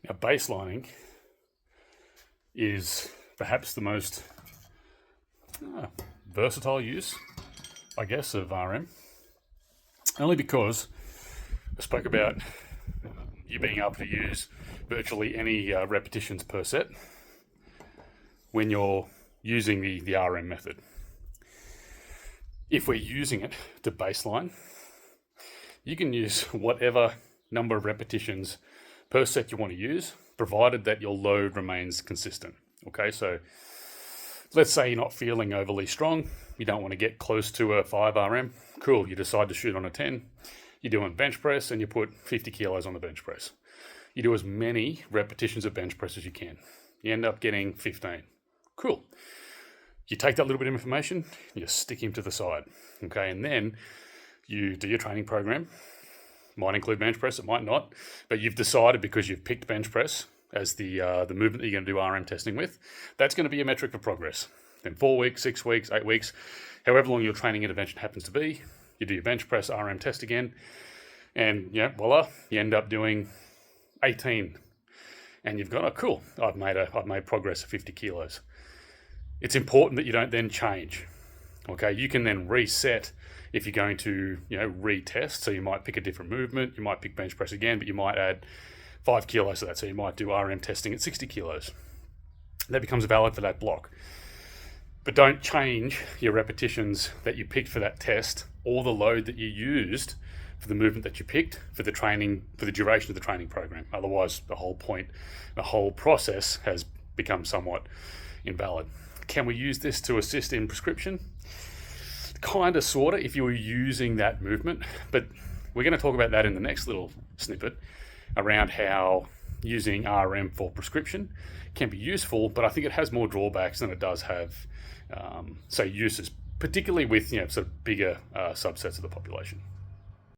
Now, baselining is perhaps the most versatile use, I guess, of RM. Only because I spoke about you being able to use virtually any repetitions per set when you're using the RM method. If we're using it to baseline, you can use whatever number of repetitions per set you want to use, provided that your load remains consistent. Okay, so let's say you're not feeling overly strong, you don't want to get close to a 5 RM. Cool, you decide to shoot on a 10. You're doing bench press and you put 50 kilos on the bench press. You do as many repetitions of bench press as you can. You end up getting 15. Cool. You take that little bit of information, you stick him to the side. Okay, and then you do your training program. Might include bench press, it might not, but you've decided, because you've picked bench press as the movement that you're going to do RM testing with, that's going to be a metric for progress. Then 4 weeks, 6 weeks, 8 weeks, however long your training intervention happens to be, you do your bench press RM test again, and voila, you end up doing 18, and you've gone, oh cool, I've made progress of 50 kilos. It's important that you don't then change. Okay, you can then reset if you're going to retest. So you might pick a different movement, you might pick bench press again, but you might add 5 kilos to that. So you might do RM testing at 60 kilos. That becomes valid for that block. But don't change your repetitions that you picked for that test or the load that you used for the movement that you picked for the training, for the duration of the training program. Otherwise, the whole point, the whole process has become somewhat invalid. Can we use this to assist in prescription? Kind of, sort of, if you were using that movement, but we're going to talk about that in the next little snippet around how using RM for prescription can be useful, but I think it has more drawbacks than it does have, uses, particularly with sort of bigger subsets of the population.